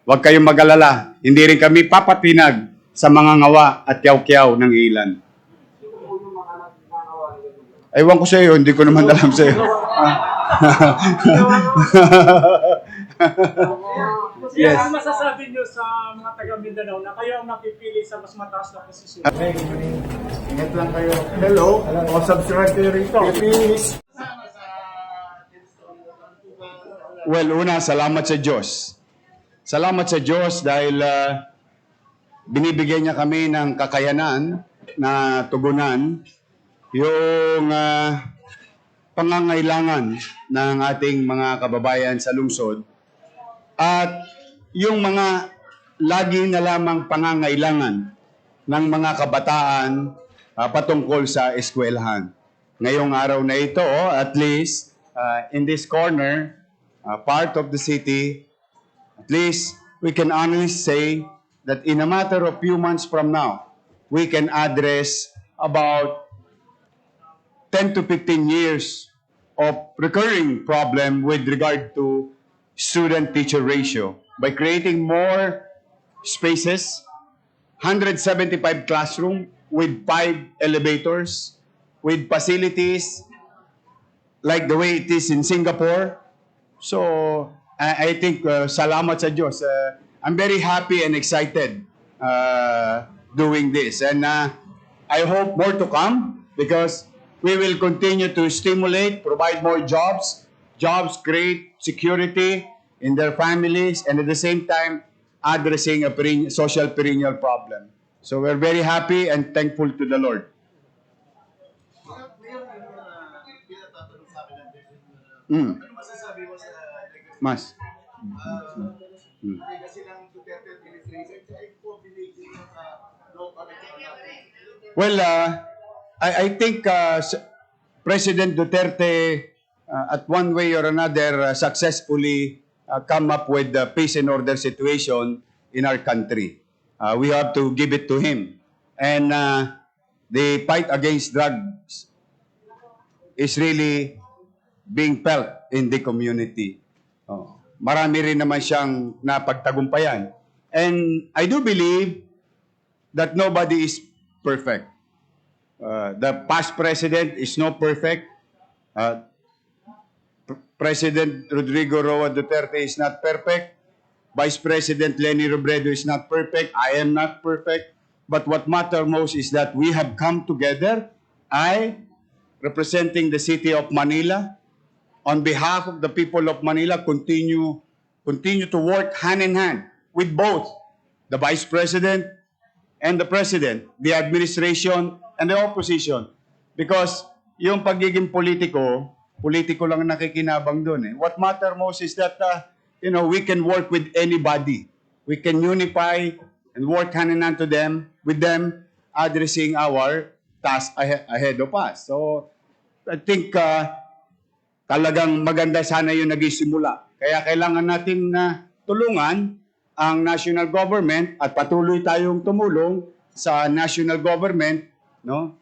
Huwag kayong mag-alala. Hindi rin kami papatinag sa mga ngawa at yaw-kyaw ng ilan. Ewan ko sa iyo, hindi ko naman alam sa iyo. Yes. Ano masasabi niyo sa mga taga Mindanao na kayo ang napipili sa mas mataas na posisyon? Ingat lang kayo. Hello. O subscribe kayo rito. Please. Well, una, salamat sa Diyos. Salamat sa Diyos dahil binibigyan niya kami ng kakayanan na tugunan yung pangangailangan ng ating mga kababayan sa lungsod at yung mga lagi na lamang pangangailangan ng mga kabataan patungkol sa eskwelahan. Ngayong araw na ito, at least in this corner, part of the city, at least we can honestly say that in a matter of few months from now, we can address about 10 to 15 years of recurring problem with regard to student-teacher ratio by creating more spaces, 175 classroom with 5 elevators, with facilities like the way it is in Singapore. So, I think salamat sa Diyos. I'm very happy and excited doing this. And I hope more to come because we will continue to stimulate, provide more jobs, create security in their families, and at the same time, addressing a social perennial problem. So we're very happy and thankful to the Lord. Ano masasabi mo sa Mas. legacy ng Duterte administration? Ay po, binigay mo sa local natin. Well, I think President Duterte, at one way or another, successfully come up with the peace and order situation in our country. We have to give it to him. And the fight against drugs is really being felt in the community. Marami rin naman siyang napagtagumpayan. And I do believe that nobody is perfect. The past president is not perfect. President Rodrigo Roa Duterte is not perfect. Vice President Leni Robredo is not perfect. I am not perfect. But what matters most is that we have come together. I, representing the city of Manila, on behalf of the people of Manila, continue to work hand in hand with both the Vice President and the President, the administration and the opposition. Because yung pagiging politiko lang nakikinabang doon eh. What matters most is that we can work with anybody. We can unify and work hand in hand with them addressing our task ahead of us. So I think talagang maganda sana yung nagsisimula. Kaya kailangan natin tulungan ang national government at patuloy tayong tumulong sa national government, no?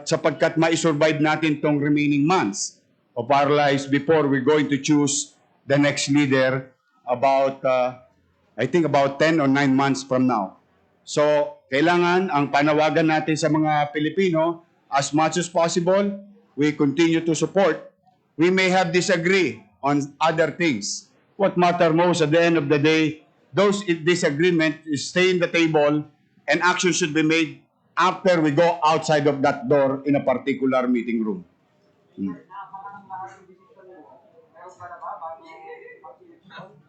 Sapagkat ma-survive natin tong remaining months of our lives before we're going to choose the next leader about, I think about 10 or 9 months from now. So, kailangan ang panawagan natin sa mga Pilipino, as much as possible, we continue to support. We may have disagree on other things. What matters most at the end of the day, those disagreements stay in the table and action should be made after we go outside of that door in a particular meeting room.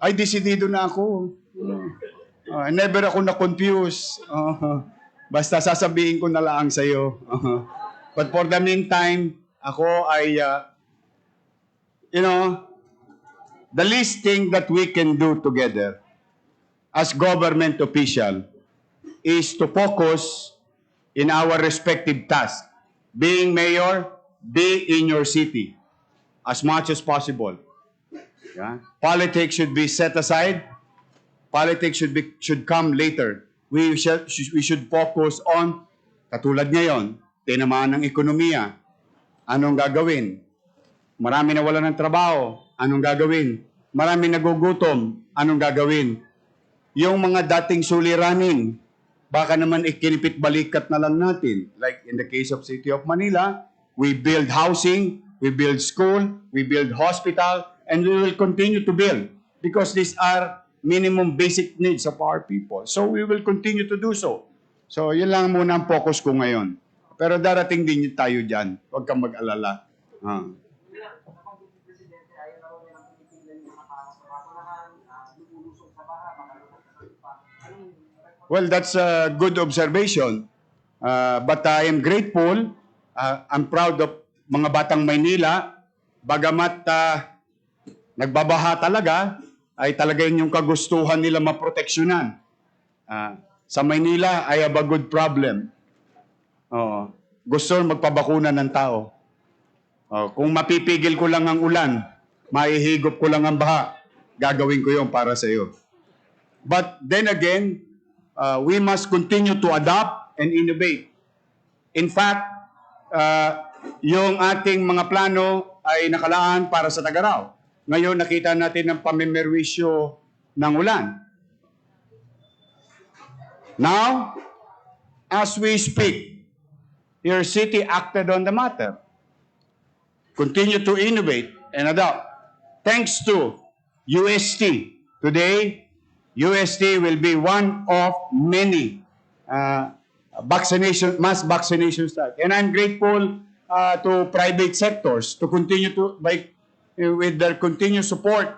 Ay, desidido na ako. Never ako na-confuse. Basta sasabihin ko na lang sa iyo. But for the meantime, ako ay the least thing that we can do together as government official is to focus in our respective tasks. Being mayor, be in your city as much as possible. Yeah? Politics should be set aside. Politics should come later. We should focus on, katulad ngayon, tinamaan ng ekonomiya. Anong gagawin? Marami na wala ng trabaho. Anong gagawin? Marami nagugutom. Anong gagawin? Yung mga dating suliranin, baka naman ikinipit balikat na lang natin. Like in the case of City of Manila, we build housing, we build school, we build hospital, and we will continue to build because these are minimum basic needs of our people. So we will continue to do so. So yun lang muna ang focus ko ngayon. Pero darating din tayo dyan. Huwag kang mag-alala. Ah. Well, that's a good observation. But I am grateful. I'm proud of mga batang Maynila. Bagamat nagbabaha talaga, ay talaga yun yung kagustuhan nila maproteksyonan. Sa Maynila, I have a good problem. Gusto magpabakuna ng tao. Kung mapipigil ko lang ang ulan, maihigop ko lang ang baha, gagawin ko yun para sa iyo. But then again, we must continue to adapt and innovate. In fact, yung ating mga plano ay nakalaan para sa Tag-Araw. Ngayon nakita natin ang pamimerwisyo ng ulan. Now, as we speak, your city acted on the matter. Continue to innovate and adapt. Thanks to UST. Today, UST will be one of many mass vaccination sites. And I'm grateful to private sectors to continue to, with their continued support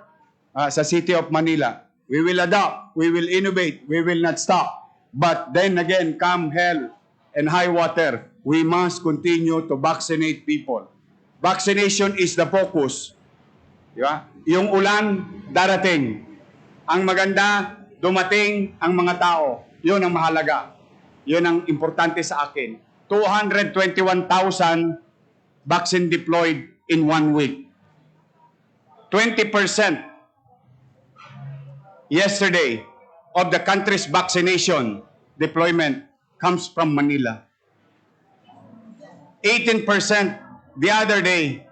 sa City of Manila. We will adapt, we will innovate, we will not stop. But then again, come hell and high water, we must continue to vaccinate people. Vaccination is the focus. Di ba? Yung ulan, darating. Ang maganda, dumating ang mga tao. Yun ang mahalaga. Yun ang importante sa akin. 221,000 vaccine deployed in 1 week. 20% yesterday of the country's vaccination deployment comes from Manila. 18% the other day,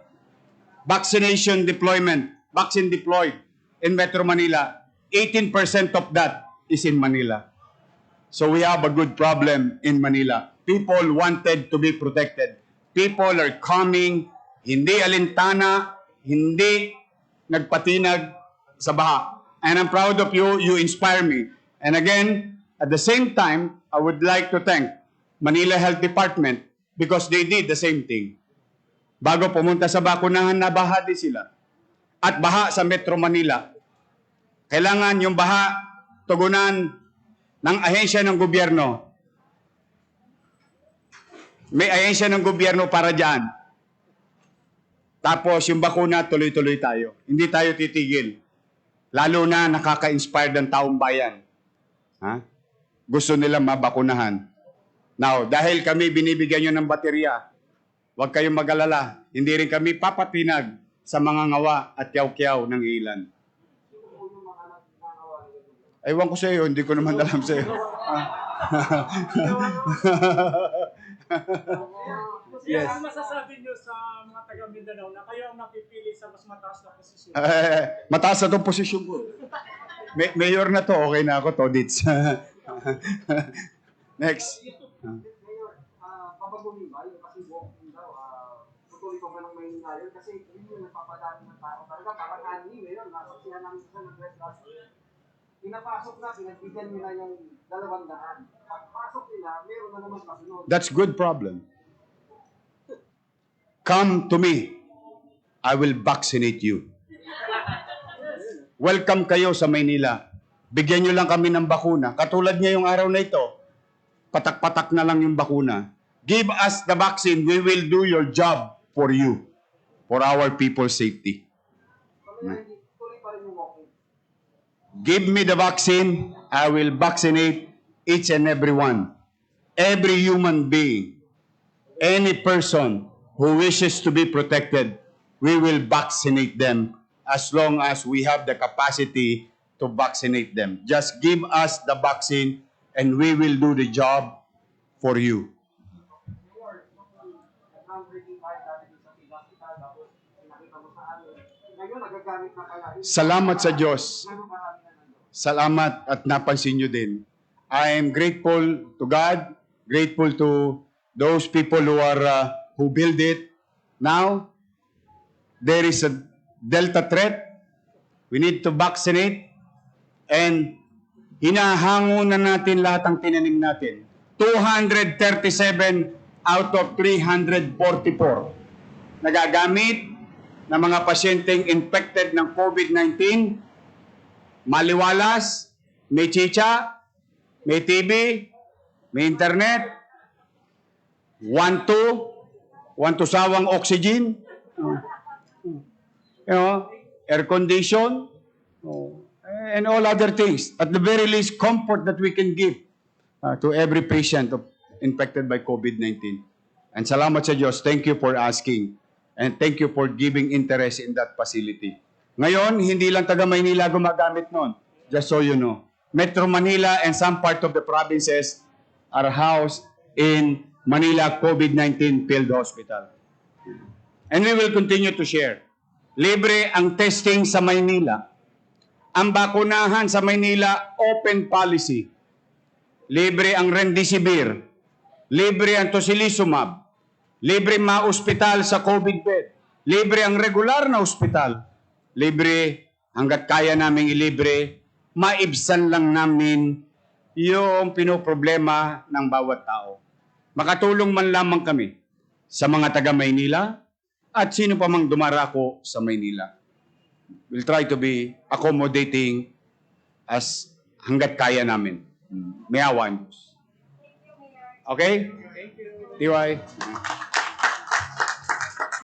vaccine deployed in Metro Manila. 18% of that is in Manila. So we have a good problem in Manila. People wanted to be protected. People are coming, hindi alintana, hindi nagpatinag sa baha. And I'm proud of you. You inspire me. And again, at the same time, I would like to thank Manila Health Department because they did the same thing. Bago pumunta sa bakunahan, nabaha din sila. At baha sa Metro Manila. Kailangan yung baha tugunan ng ahensya ng gobyerno. May ahensya ng gobyerno para dyan. Tapos yung bakuna, tuloy-tuloy tayo. Hindi tayo titigil. Lalo na nakaka-inspire ng taong bayan. Gusto nila mabakunahan. Now, dahil kami binibigyan nyo ng baterya, huwag kayong mag-alala. Hindi rin kami papatinag sa mga ngawa at kiyaw-kiyaw ng ilan. Ewan ko sa iyo, hindi ko naman alam sa iyo. Yes. Ano masasabi niyo sa mga taga Mindanao na kayo ang napipili sa mas mataas na posisyon? Mataas na itong posisyon ko. Mayor na to, okay na ako, Todits. Next. Pabaguhin ba? Yung kasi walking daw, tutuloy ko ba ng Maynila yun? Kasi yun yung napapadami ng tao. Talaga parang ani, ngayon, nasaksihan namin sa nag-rest last year. Pinapasok na, pinagbigyan nila yung 200. Pagpasok nila, meron na naman kasunod. That's good problem. Come to me. I will vaccinate you. Welcome kayo sa Maynila. Bigyan nyo lang kami ng bakuna. Katulad ngayong araw na ito, patak-patak na lang yung bakuna. Give us the vaccine. We will do your job for you. For our people's safety. Give me the vaccine. I will vaccinate each and every one. Every human being. Any person who wishes to be protected, we will vaccinate them as long as we have the capacity to vaccinate them. Just give us the vaccine and we will do the job for you. Salamat sa Diyos. salamat at napansin nyo din. I am grateful to God, grateful to those people who build it. Now, there is a Delta threat. We need to vaccinate. And hinahango na natin lahat ang tinanim natin. 237 out of 344 nagagamit ng mga pasyenteng infected ng COVID-19, maliwalas, may chicha, may TV, may internet, want to sawang oxygen, air condition, and all other things. At the very least, comfort that we can give to every patient infected by COVID-19. And salamat sa Diyos. Thank you for asking. And thank you for giving interest in that facility. Ngayon, hindi lang taga Maynila gumagamit nun. Just so you know. Metro Manila and some part of the provinces are housed in Manila COVID-19 Field Hospital. And we will continue to share. Libre ang testing sa Maynila. Ang bakunahan sa Maynila, open policy. Libre ang Remdesivir. Libre ang Tocilizumab. Libre mga ospital sa COVID bed. Libre ang regular na ospital. Libre, hanggat kaya naming ilibre, maibsan lang namin yung pinoproblema ng bawat tao. Makatulong man lamang kami sa mga taga Maynila at sino pa mang dumarako sa Maynila. We'll try to be accommodating as hanggat kaya namin. May awa ang Diyos. Okay? TY.